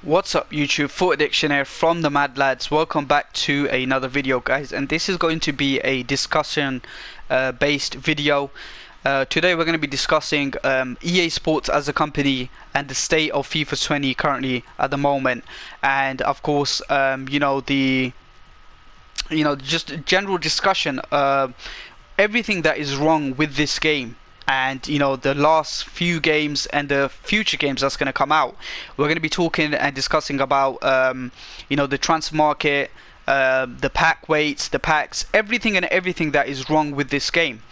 What's up YouTube, Foot Addiction here from the Mad Lads. Welcome back to another video, guys, and this is going to be a discussion based video. Today we're going to be discussing EA Sports as a company and the state of FIFA 20 currently at the moment, and of course just a general discussion everything that is wrong with this game, and the last few games and the future games that's going to come out. We're going to be talking and discussing about the transfer market, the pack weights, the packs, everything that is wrong with this game.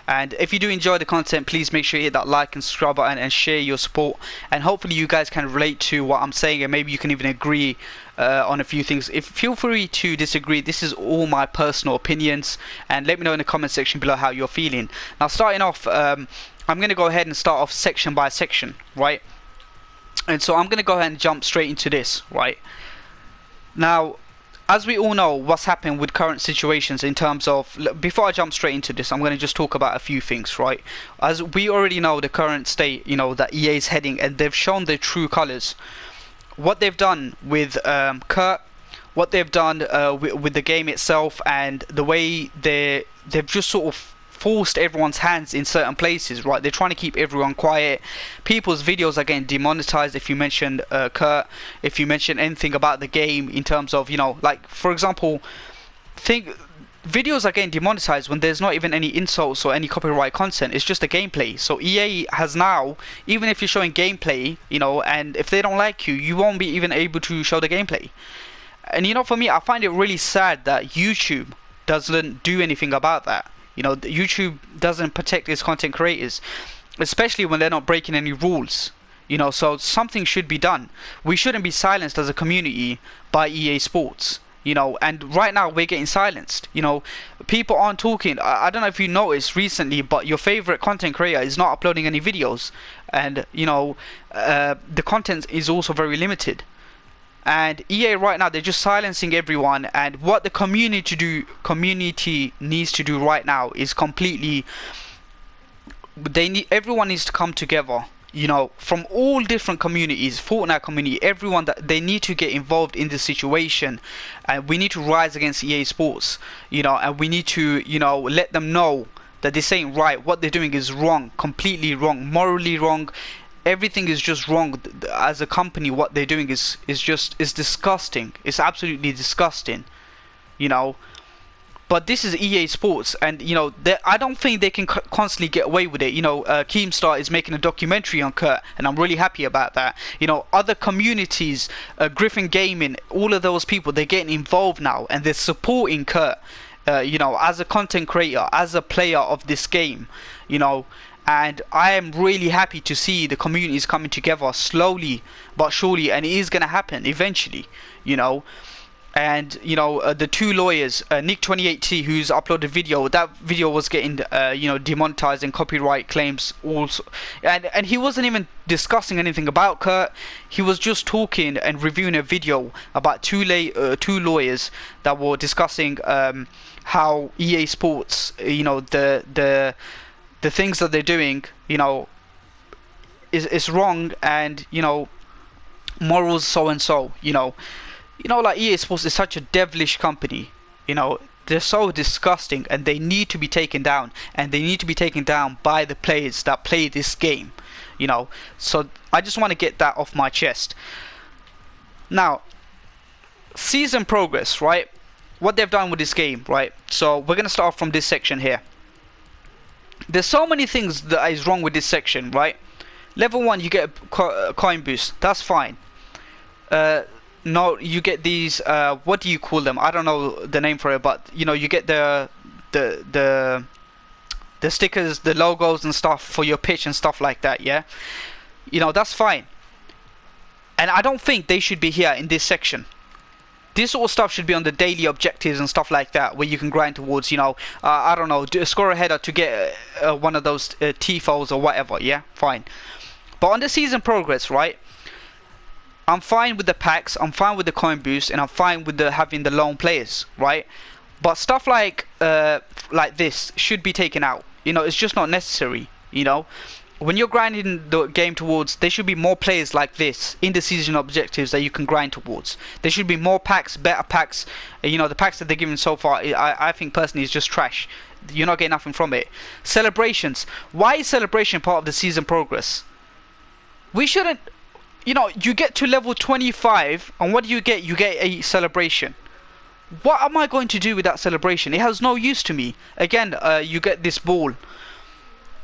And if you do enjoy the content, please make sure you hit that like and subscribe button and share your support, and hopefully you guys can relate to what I'm saying, and maybe you can even agree on a few things. Feel free to disagree. This is all my personal opinions, and let me know in the comment section below how you're feeling. Now, starting off, I'm going to go ahead and start off section by section, right? And so I'm going to go ahead and jump straight into this, right? Now, as we all know, what's happened with current situations in terms of, before I jump straight into this, I'm going to just talk about a few things, right? As we already know, the current state, that EA is heading, and they've shown their true colors. What they've done with Kurt, what they've done with the game itself, and the way they've just sort of forced everyone's hands in certain places, right? They're trying to keep everyone quiet. People's videos are getting demonetized if you mention Kurt, if you mention anything about the game in terms of, like, for example, videos are getting demonetized when there's not even any insults or any copyright content. It's just a gameplay. So EA has now, even if you're showing gameplay, and if they don't like you, you won't be even able to show the gameplay. And for me, I find it really sad that YouTube doesn't do anything about that. YouTube doesn't protect its content creators, especially when they're not breaking any rules. So something should be done. We shouldn't be silenced as a community by EA Sports. And right now we're getting silenced. People aren't talking. I don't know if you noticed recently, but your favorite content creator is not uploading any videos, and the content is also very limited. And EA right now, they're just silencing everyone. And what the community needs to do right now is completely, everyone needs to come together, from all different communities, Fortnite community, everyone, that they need to get involved in this situation, and we need to rise against EA Sports, and we need to let them know that this ain't right. What they're doing is wrong, completely wrong, morally wrong. Everything is just wrong. As a company, what they're doing is disgusting. It's absolutely disgusting, But this is EA Sports, and I don't think they can constantly get away with it. Keemstar is making a documentary on Kurt, and I'm really happy about that. Other communities, Griffin Gaming, all of those people, they're getting involved now, and they're supporting Kurt, as a content creator, as a player of this game, And I am really happy to see the communities coming together slowly but surely, and it is going to happen eventually, And the two lawyers, Nick 28T, who's uploaded video, that video was getting demonetized and copyright claims also, and he wasn't even discussing anything about Kurt. He was just talking and reviewing a video about two lawyers that were discussing how EA Sports, the things that they're doing, is wrong, and morals so and so, like EA Sports is such a devilish company. They're so disgusting, and they need to be taken down, and they need to be taken down by the players that play this game. So I just want to get that off my chest. Now, season progress, right? What they've done with this game, right? So we're gonna start off from this section here. There's so many things that is wrong with this section, right? Level 1, you get a coin boost. That's fine. No, you get these, what do you call them? I don't know the name for it, but you get the stickers, the logos and stuff for your pitch and stuff like that, yeah? That's fine. And I don't think they should be here in this section. This sort of stuff should be on the daily objectives and stuff like that, where you can grind towards, I don't know, score a header to get one of those TIFOs or whatever, yeah? Fine. But on the season progress, right? I'm fine with the packs, I'm fine with the coin boost, and I'm fine with having the lone players, right? But stuff like this should be taken out. It's just not necessary, when you're grinding the game towards, there should be more players like this in the season objectives that you can grind towards. There should be more packs, better packs. You know, the packs that they're giving so far, I think personally is just trash. You're not getting nothing from it. Celebrations. Why is celebration part of the season progress? We shouldn't. You know, you get to level 25, and what do you get? You get a celebration. What am I going to do with that celebration? It has no use to me. Again, you get this ball.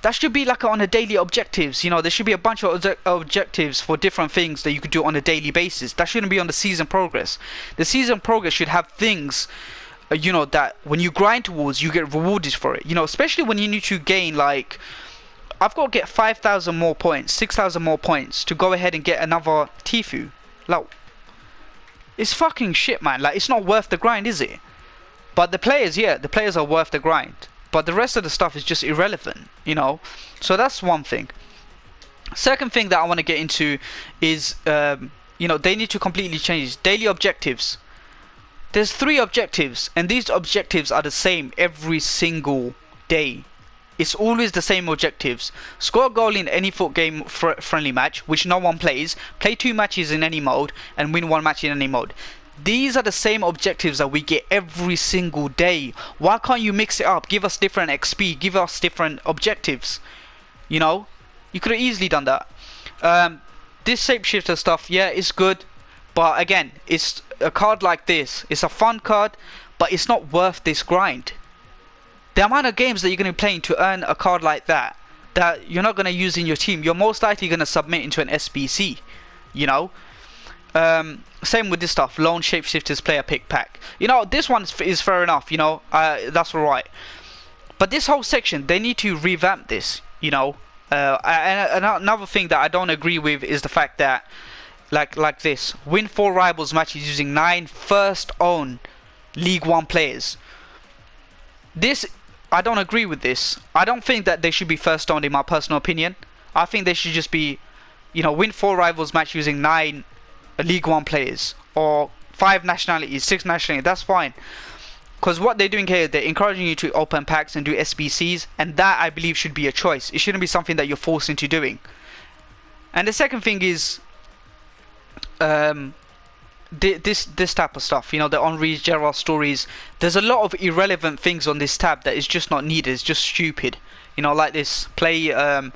That should be like on a daily objectives. You know, there should be a bunch of objectives for different things that you could do on a daily basis. That shouldn't be on the season progress. The season progress should have things, you know, that when you grind towards, you get rewarded for it. You know, especially when you need to gain, like, I've got to get 5,000 more points, 6,000 more points to go ahead and get another Tifu. Like, it's fucking shit, man. Like, it's not worth the grind, is it? But the players, yeah, the players are worth the grind. But the rest of the stuff is just irrelevant, you know. So that's one thing. Second thing that I want to get into is, you know, they need to completely change daily objectives. There's 3 objectives, and these objectives are the same every single day. It's always the same objectives. Score a goal in any FUT game friendly match, which no one plays. Play 2 matches in any mode, and win 1 match in any mode. These are the same objectives that we get every single day. Why can't you mix it up? Give us different XP. Give us different objectives. You know? You could have easily done that. This shapeshifter stuff, yeah, it's good. But again, it's a card like this. It's a fun card, but it's not worth this grind. The amount of games that you're going to be playing to earn a card like that you're not going to use in your team, you're most likely going to submit into an SBC. You know? Same with this stuff, lone shapeshifters player pick pack. You know, this one is fair enough, you know, that's alright. But this whole section, they need to revamp this, you know. And another thing that I don't agree with is the fact that, like this, win 4 rivals matches using 9 first own League 1 players. This, I don't agree with this. I don't think that they should be first owned in my personal opinion. I think they should just be, you know, win 4 rivals match using 9 League 1 players, or 5 nationalities, 6 nationalities, that's fine. Because what they're doing here, they're encouraging you to open packs and do SBCs, and that I believe should be a choice. It shouldn't be something that you're forced into doing. And the second thing is this type of stuff, you know, the Henri Gerard stories. There's a lot of irrelevant things on this tab that is just not needed. It's just stupid, you know, like this play and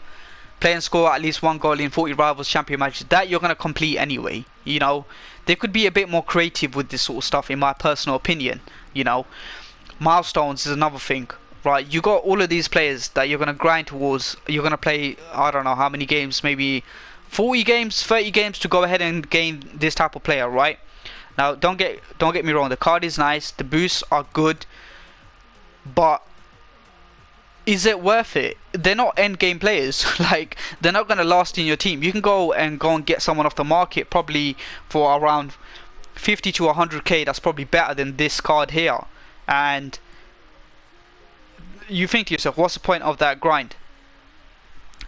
score at least 1 goal in 40 rivals champion matches. That you're going to complete anyway, you know. They could be a bit more creative with this sort of stuff, in my personal opinion, you know. Milestones is another thing, right? You got all of these players that you're going to grind towards. You're going to play, I don't know how many games, maybe 40 games, 30 games to go ahead and gain this type of player, right? Now, don't get me wrong, the card is nice, the boosts are good, but is it worth it? They're not end game players. Like, they're not going to last in your team. You can go and get someone off the market probably for around 50 to 100k. That's probably better than this card here. And you think to yourself, what's the point of that grind?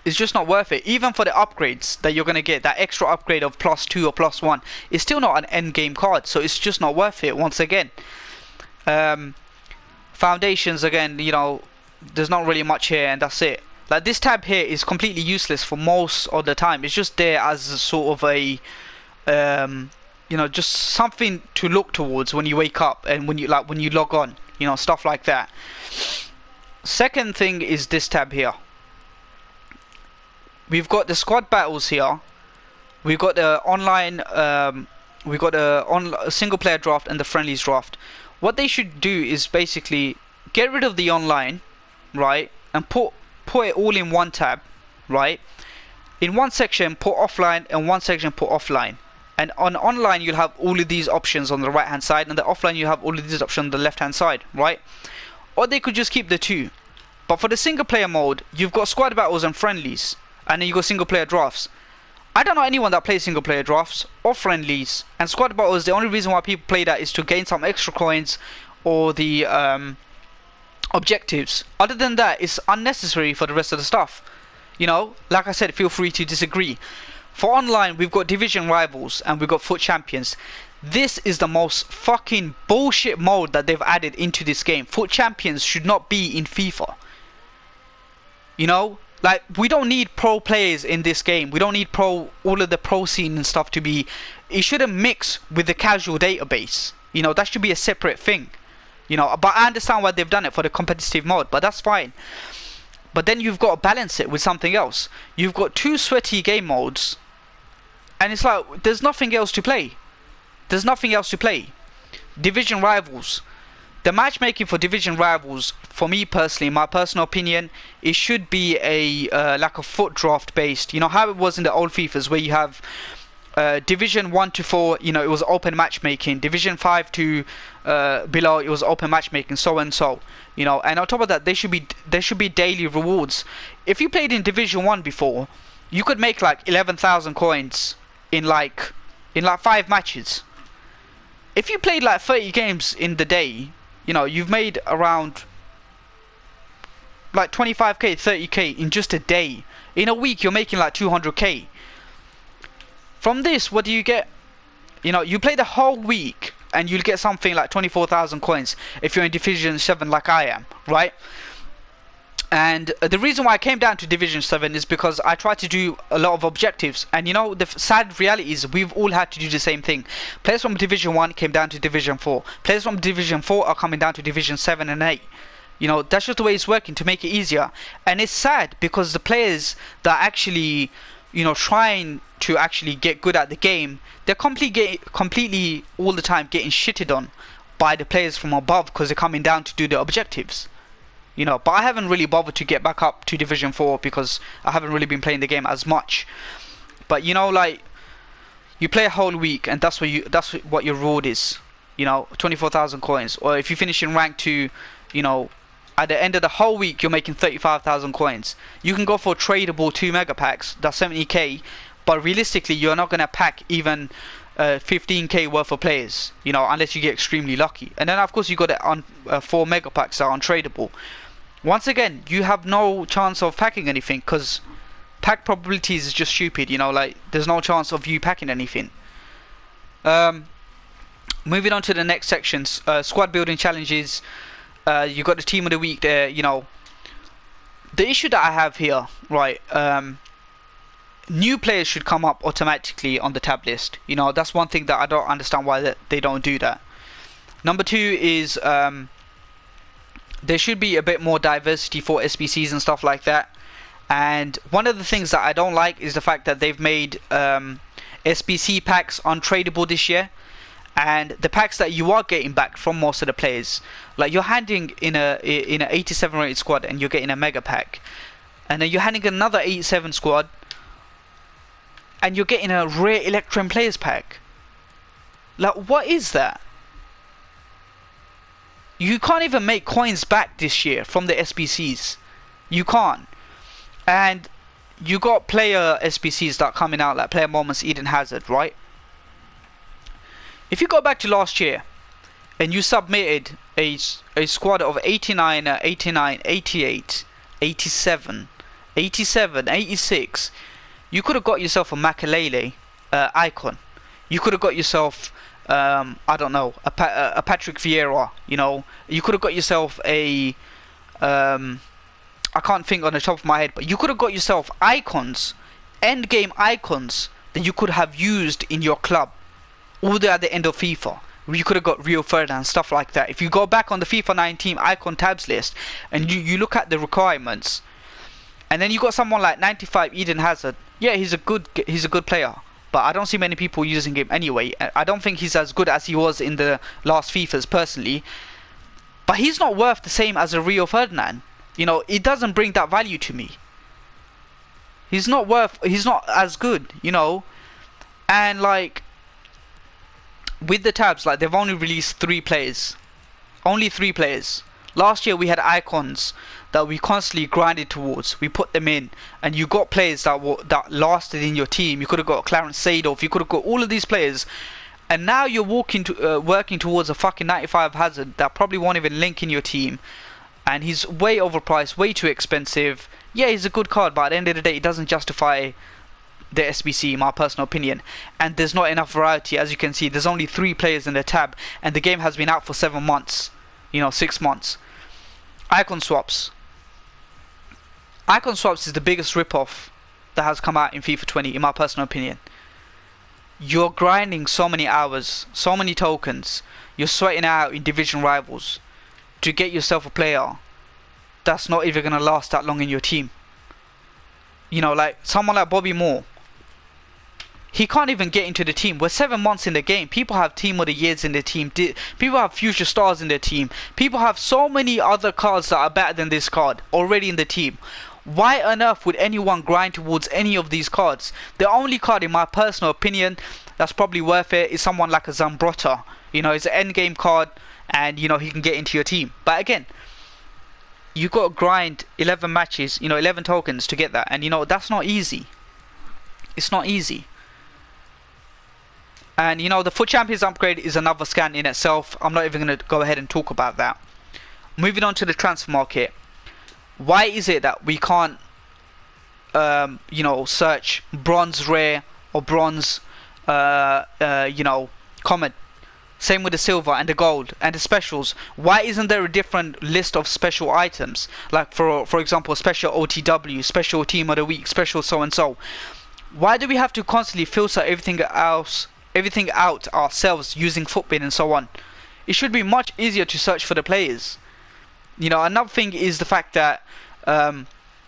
It's just not worth it. Even for the upgrades that you're going to get, that extra upgrade of +2 or +1, it's still not an end game card. So it's just not worth it once again. Foundations, again, you know, there's not really much here, and that's it. Like, this tab here is completely useless for most of the time. It's just there as a sort of a you know, just something to look towards when you wake up and when you log on, you know, stuff like that. Second thing is this tab here. We've got the squad battles here. We've got the online we've got a single player draft and the friendlies draft. What they should do is basically get rid of the online, right, and put it all in one tab, right? In one section put offline, and one section put offline. And on online you'll have all of these options on the right hand side, and the offline you have all of these options on the left hand side, right? Or they could just keep the two. But for the single player mode, you've got squad battles and friendlies, and then you got single player drafts. I don't know anyone that plays single player drafts or friendlies, and squad battles, the only reason why people play that is to gain some extra coins or the objectives. Other than that, it's unnecessary for the rest of the stuff. You know, like I said, feel free to disagree. For online, we've got division rivals and we've got FUT champions. This is the most fucking bullshit mode that they've added into this game. FUT champions should not be in FIFA. You know, Like, we don't need pro players in this game. We don't need all of the pro scene and stuff to be. It shouldn't mix with the casual database. You know, that should be a separate thing. You know, but I understand why they've done it for the competitive mode, but that's fine. But then you've got to balance it with something else. You've got 2 sweaty game modes, and it's like, there's nothing else to play. There's nothing else to play. Division Rivals. The matchmaking for Division Rivals, for me personally, in my personal opinion, it should be a like a foot draft based. You know how it was in the old FIFAs, where you have Division 1 to 4, you know, it was open matchmaking. Division 5 to below, it was open matchmaking, so and so. You know, and on top of that, there should be daily rewards. If you played in Division 1 before, you could make like 11,000 coins in like 5 matches. If you played like 30 games in the day, you know, you've made around like 25k, 30k in just a day. In a week, you're making like 200k. From this, what do you get? You know, you play the whole week and you'll get something like 24,000 coins if you're in Division 7 like I am, right? And the reason why I came down to Division 7 is because I tried to do a lot of objectives. And you know, the sad reality is we've all had to do the same thing. Players from Division 1 came down to Division 4. Players from Division 4 are coming down to Division 7 and 8. You know, that's just the way it's working to make it easier. And it's sad because the players that are actually, you know, trying to actually get good at the game, they're completely all the time getting shitted on by the players from above because they're coming down to do the objectives. You know, but I haven't really bothered to get back up to Division 4 because I haven't really been playing the game as much. But you know, like, you play a whole week and that's what your reward is. You know, 24,000 coins. Or if you finish in rank 2, you know, at the end of the whole week you're making 35,000 coins. You can go for tradable 2 mega packs, that's 70k, but realistically you're not gonna pack even 15k worth of players, you know, unless you get extremely lucky. And then of course you got it on 4 mega packs that are untradeable. Once again, you have no chance of packing anything because pack probabilities is just stupid, you know, like there's no chance of you packing anything. Moving on to the next sections, squad building challenges. You got the team of the week there. You know, the issue that I have here, right, new players should come up automatically on the tab list. You know, that's one thing that I don't understand why they don't do that. Number 2 is there should be a bit more diversity for SBCs and stuff like that. And one of the things that I don't like is the fact that they've made SBC packs untradeable this year. And the packs that you are getting back from most of the players, like you're handing in a 87 rated squad and you're getting a mega pack, and then you're handing another 87 squad and you're getting a rare Electrum players pack. Like, what is that? You can't even make coins back this year from the SBCs. You can't. And you got player SBCs that are coming out, like Player Moments, Eden Hazard, right? If you go back to last year and you submitted a squad of 89, 89, 88, 87, 87, 86, you could have got yourself a Makalele icon. You could have got yourself, I don't know, a Patrick Vieira, you know. You could have got yourself a, I can't think on the top of my head, but you could have got yourself icons, end game icons that you could have used in your club. All at the end of FIFA, you could have got Rio Ferdinand, stuff like that. If you go back on the FIFA 19 icon tabs list and you look at the requirements, and then you got someone like 95 Eden Hazard. Yeah, he's a good player, but I don't see many people using him anyway. I don't think he's as good as he was in the last FIFAs personally, but he's not worth the same as a Rio Ferdinand. You know, it doesn't bring that value to me. He's not as good, you know. And like, with the tabs, like, they've only released 3 players. Only 3 players. Last year we had icons that we constantly grinded towards. We put them in, and you got players that lasted in your team. You could have got Clarence Seedorf. You could have got all of these players, and now you're working towards a fucking 95 Hazard that probably won't even link in your team, and he's way overpriced, way too expensive. Yeah, he's a good card, but at the end of the day, it doesn't justify the SBC, in my personal opinion. And there's not enough variety. As you can see, there's only 3 players in the tab, and the game has been out for 7 months, you know, 6 months. Icon swaps. Icon swaps is the biggest rip-off that has come out in FIFA 20, in my personal opinion. You're grinding so many hours, so many tokens, you're sweating out in division rivals to get yourself a player that's not even going to last that long in your team. You know, like someone like Bobby Moore, he can't even get into the team. We're 7 months in the game. People have Team of the Years in their team. People have future stars in their team. People have so many other cards that are better than this card already in the team. Why on earth would anyone grind towards any of these cards? The only card, in my personal opinion, that's probably worth it is someone like a Zambrotta. You know, it's an end game card, and you know he can get into your team. But again, you got to grind 11 matches, you know, 11 tokens to get that, and you know that's not easy. It's not easy. And you know the FUT Champions upgrade is another scan in itself. I'm not even going to go ahead and talk about that. Moving on to the transfer market. Why is it that we can't, you know, search bronze rare or bronze, you know, common? Same with the silver and the gold and the specials. Why isn't there a different list of special items? Like for example, special OTW, special team of the week, special so and so. Why do we have to constantly filter everything out ourselves using Footbin and so on? It should be much easier to search for the players. You know, another thing is the fact that,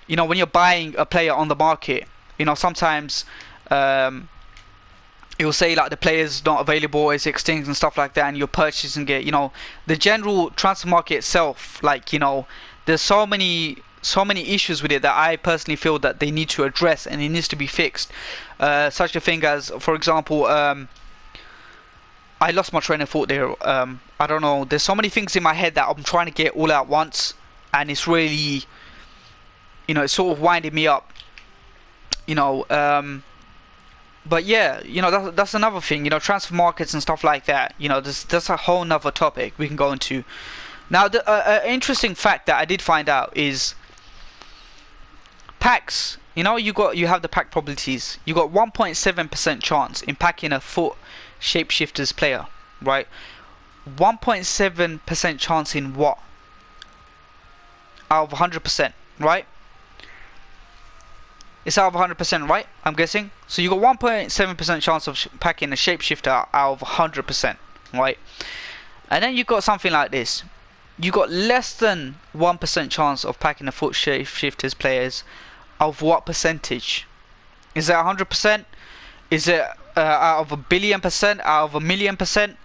you know, when you're buying a player on the market, you know, sometimes it will say like the player's not available, it's extinct and stuff like that, and you're purchasing it. You know, the general transfer market itself, like, you know, there's so many issues with it that I personally feel that they need to address and it needs to be fixed. Such a thing as, for example, I lost my train of thought there. I don't know. There's so many things in my head that I'm trying to get all at once, and it's really, you know, it's sort of winding me up. You know, but yeah, you know, that's another thing. You know, transfer markets and stuff like that. You know, that's a whole nother topic we can go into. Now, the interesting fact that I did find out is packs. You know, you have the pack probabilities. You got 1.7% chance in packing a FUT Shapeshifters player, right? 1.7% chance in what? Out of 100%, right? It's out of 100%, right? I'm guessing. So you got 1.7% chance of packing a shapeshifter out of 100%, right? And then you got something like this. You got less than 1% chance of packing a FUT Shapeshifters players. Of what percentage? Is it 100%? Is it out of 1,000,000,000%? Out of 1,000,000%?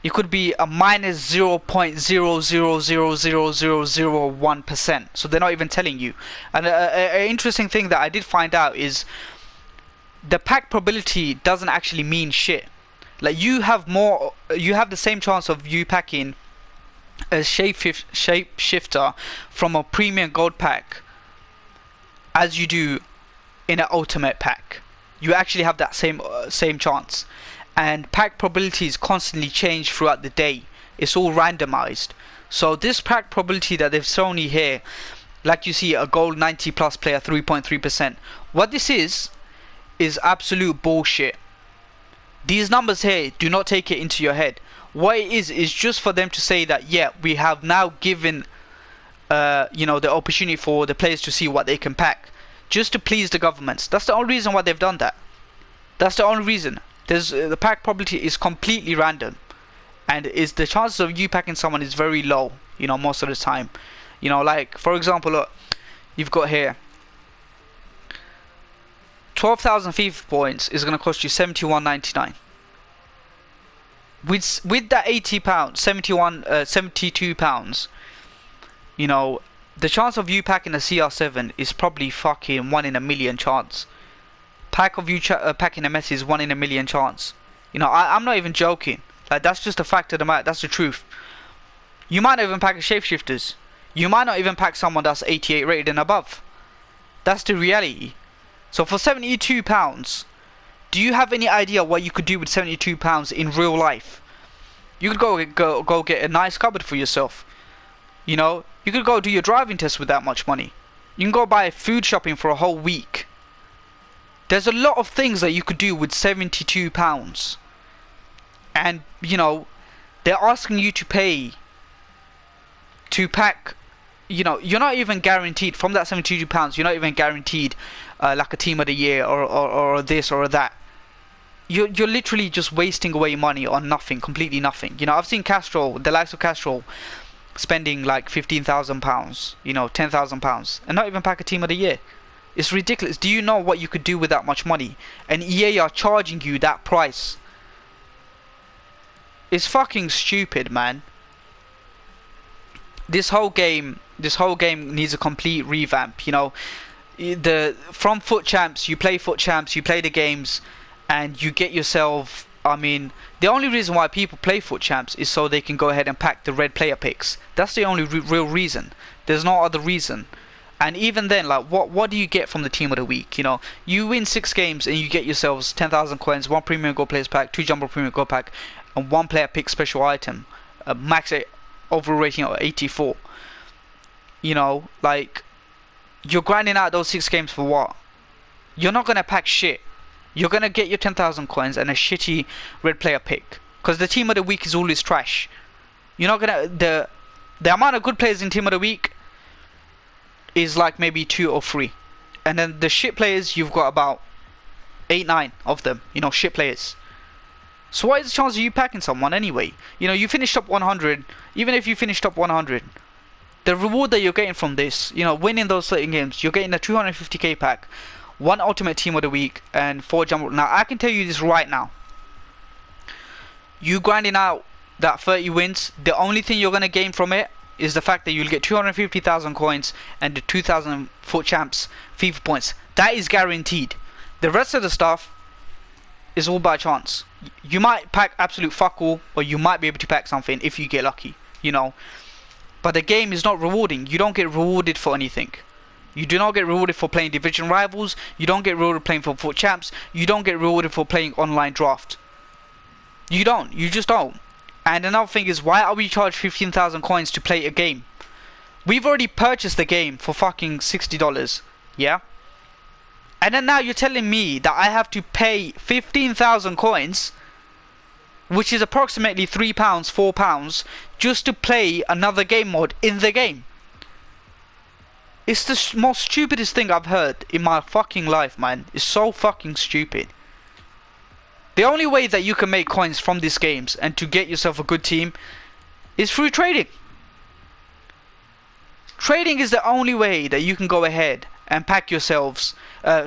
It could be a minus 0.0000001%. So they're not even telling you. And an interesting thing that I did find out is the pack probability doesn't actually mean shit. Like you have the same chance of you packing a shapeshifter from a premium gold pack as you do in an ultimate pack. You actually have that same chance. And pack probabilities constantly change throughout the day. It's all randomized. So this pack probability that they've shown you here, like you see a gold 90 plus player 3.3%. What this is absolute bullshit. These numbers here, do not take it into your head. What it is just for them to say that, yeah, we have now given you know, the opportunity for the players to see what they can pack, just to please the governments. That's the only reason why they've done that. That's the only reason. The pack probability is completely random, and is the chances of you packing someone is very low. You know, most of the time. You know, like for example, look, you've got here 12,000 FIFA points is going to cost you 71.99. With that £80, 72 pounds. You know, the chance of you packing a CR7 is probably fucking 1 in a million chance. Pack of you packing a Messi is 1 in a million chance. You know, I'm not even joking. Like, that's just a fact of the matter. That's the truth. You might not even pack a Shapeshifters. You might not even pack someone that's 88 rated and above. That's the reality. So for £72, do you have any idea what you could do with £72 in real life? You could go get a nice cupboard for yourself. You know, you could go do your driving test with that much money. You can go buy food shopping for a whole week. There's a lot of things that you could do with £72. And, you know, they're asking you to pay to pack you know, you're not even guaranteed from that £72. You're not even guaranteed like a team of the year or this or that. You're literally just wasting away money on nothing, completely nothing. You know, I've seen Castro, the likes of Castro, spending like £15,000, you know, £10,000, and not even pack a team of the year. It's ridiculous. Do you know what you could do with that much money? And EA are charging you that price. It's fucking stupid, man. This whole game needs a complete revamp. You know, from Foot Champs, you play Foot Champs, you play the games, and you get yourself. I mean, the only reason why people play Foot Champs is so they can go ahead and pack the red player picks. That's the only real reason. There's no other reason. And even then, like, what do you get from the team of the week? You know, you win 6 games and you get yourselves 10,000 coins, 1 premium gold players pack, 2 jumbo premium gold pack, and 1 player pick special item, max overall rating of 84. You know, like, you're grinding out those 6 games for what? You're not gonna pack shit. You're gonna get your 10,000 coins and a shitty red player pick, because the team of the week is always trash. You're not gonna the amount of good players in team of the week is like maybe 2 or 3, and then the shit players, you've got about 8, 9 of them. You know, shit players. So what is the chance of you packing someone anyway? You know, you finished up 100. Even if you finished up 100, the reward that you're getting from this, you know, winning those certain games, you're getting a 250k pack, 1 ultimate team of the week, and 4 jumbo. Now I can tell you this right now. You grinding out that 30 wins, the only thing you're gonna gain from it is the fact that you'll get 250,000 coins and the 2,000 Foot Champs FIFA points. That is guaranteed. The rest of the stuff is all by chance. You might pack absolute fuck all, or you might be able to pack something if you get lucky, you know. But the game is not rewarding. You don't get rewarded for anything. You do not get rewarded for playing division rivals. You don't get rewarded playing for Foot Champs. You don't get rewarded for playing online draft. You don't. You just don't. And another thing is, why are we charged 15,000 coins to play a game? We've already purchased the game for fucking $60, yeah? And then now you're telling me that I have to pay 15,000 coins, which is approximately £3, £4, just to play another game mode in the game. It's the most stupidest thing I've heard in my fucking life, man. It's so fucking stupid. The only way that you can make coins from these games and to get yourself a good team is through trading. Trading is the only way that you can go ahead and pack yourselves,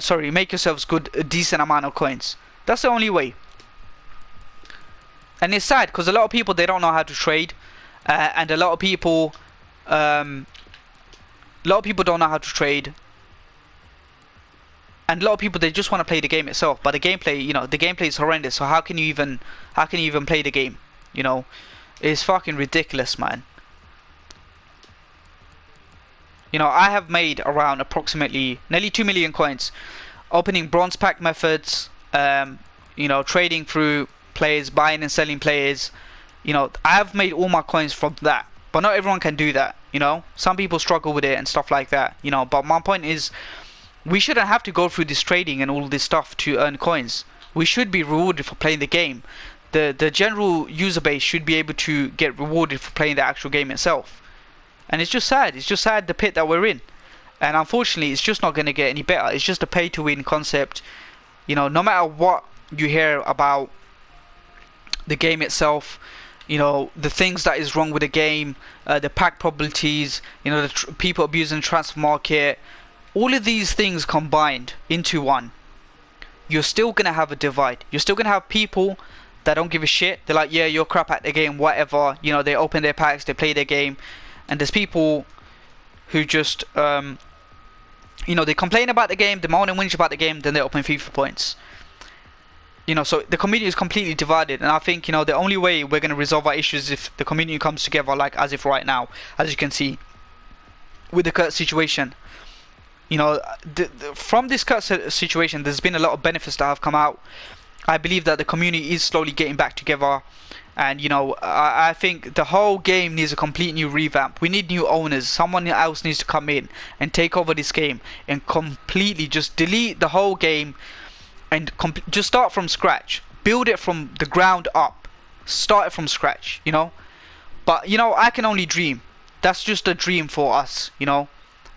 make yourselves a decent amount of coins. That's the only way. And it's sad because a lot of people, they don't know how to trade, and a lot of people don't know how to trade. And a lot of people, they just want to play the game itself, but the gameplay, you know, the gameplay is horrendous. So how can you even play the game? You know, it's fucking ridiculous, man. You know, I have made around approximately nearly 2 million coins, opening bronze pack methods, you know, trading through players, buying and selling players. You know, I have made all my coins from that, but not everyone can do that. You know, some people struggle with it and stuff like that. You know, but my point is, we shouldn't have to go through this trading and all this stuff to earn coins. We should be rewarded for playing the game. The general user base should be able to get rewarded for playing the actual game itself. And it's just sad. It's just sad, the pit that we're in. And unfortunately, it's just not going to get any better. It's just a pay to win concept. You know, no matter what you hear about the game itself, you know, the things that is wrong with the game, the pack probabilities, you know, the people abusing the transfer market, all of these things combined into one, you're still going to have a divide. You're still going to have people that don't give a shit. They're like, yeah, you're crap at the game, whatever. You know, they open their packs, they play their game. And there's people who just, you know, they complain about the game, they moan and whinge about the game, then they open FIFA points. You know, so the community is completely divided. And I think, you know, the only way we're going to resolve our issues is if the community comes together, like as if right now, as you can see, with the current situation. You know, from this current situation, there's been a lot of benefits that have come out. I believe that the community is slowly getting back together. And, you know, I think the whole game needs a complete new revamp. We need new owners. Someone else needs to come in and take over this game and completely just delete the whole game and just start from scratch. Build it from the ground up. Start it from scratch, you know. But, you know, I can only dream that's just a dream for us, you know,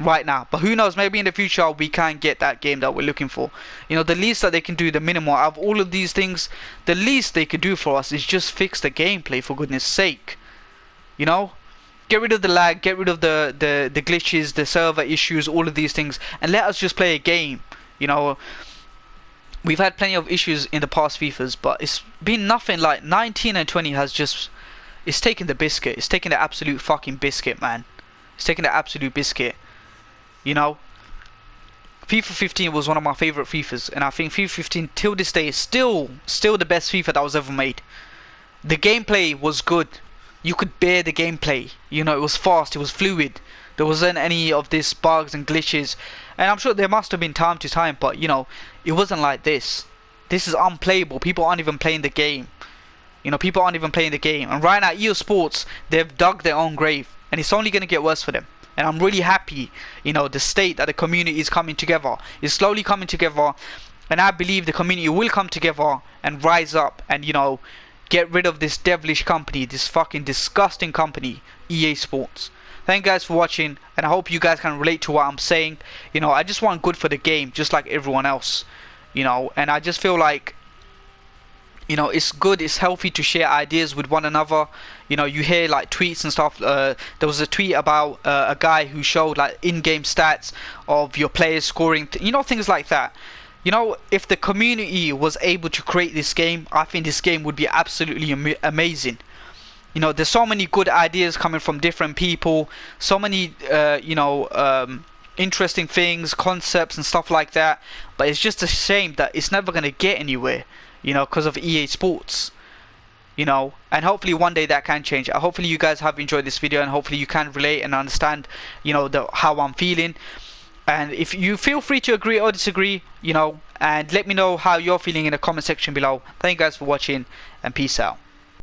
right now. But who knows, maybe in the future we can get that game that we're looking for. You know, the least that they can do, the minimum out of all of these things, the least they could do for us is just fix the gameplay, for goodness sake. You know, get rid of the lag, get rid of the glitches, the server issues, all of these things, and let us just play a game. You know, we've had plenty of issues in the past FIFAs, but it's been nothing like 19 and 20 has just, it's taken the biscuit. It's taken the absolute fucking biscuit, man. It's taken the absolute biscuit. You know, FIFA 15 was one of my favorite FIFAs, and I think FIFA 15 till this day is still the best FIFA that was ever made. The gameplay was good. You could bear the gameplay. You know, it was fast, it was fluid. There wasn't any of these bugs and glitches. And I'm sure there must have been time to time, but you know, it wasn't like this. This is unplayable. People aren't even playing the game. You know, people aren't even playing the game. And right now, EA Sports, they've dug their own grave, and it's only going to get worse for them. And I'm really happy, you know, the state that the community is coming together. It's slowly coming together, and I believe the community will come together and rise up and, you know, get rid of this devilish company, this fucking disgusting company, EA Sports. Thank you guys for watching, and I hope you guys can relate to what I'm saying. You know, I just want good for the game, just like everyone else. You know, and I just feel like, you know, it's good, it's healthy to share ideas with one another. You know, you hear like tweets and stuff. There was a tweet about a guy who showed like in-game stats of your players scoring, you know, things like that. You know, if the community was able to create this game, I think this game would be absolutely amazing. You know, there's so many good ideas coming from different people, so many you know, interesting things, concepts and stuff like that, but it's just a shame that it's never going to get anywhere, you know, because of EA Sports. You know, and hopefully one day that can change. Hopefully you guys have enjoyed this video, and hopefully you can relate and understand, you know, how I'm feeling. And if you feel free to agree or disagree, you know, and let me know how you're feeling in the comment section below. Thank you guys for watching, and peace out.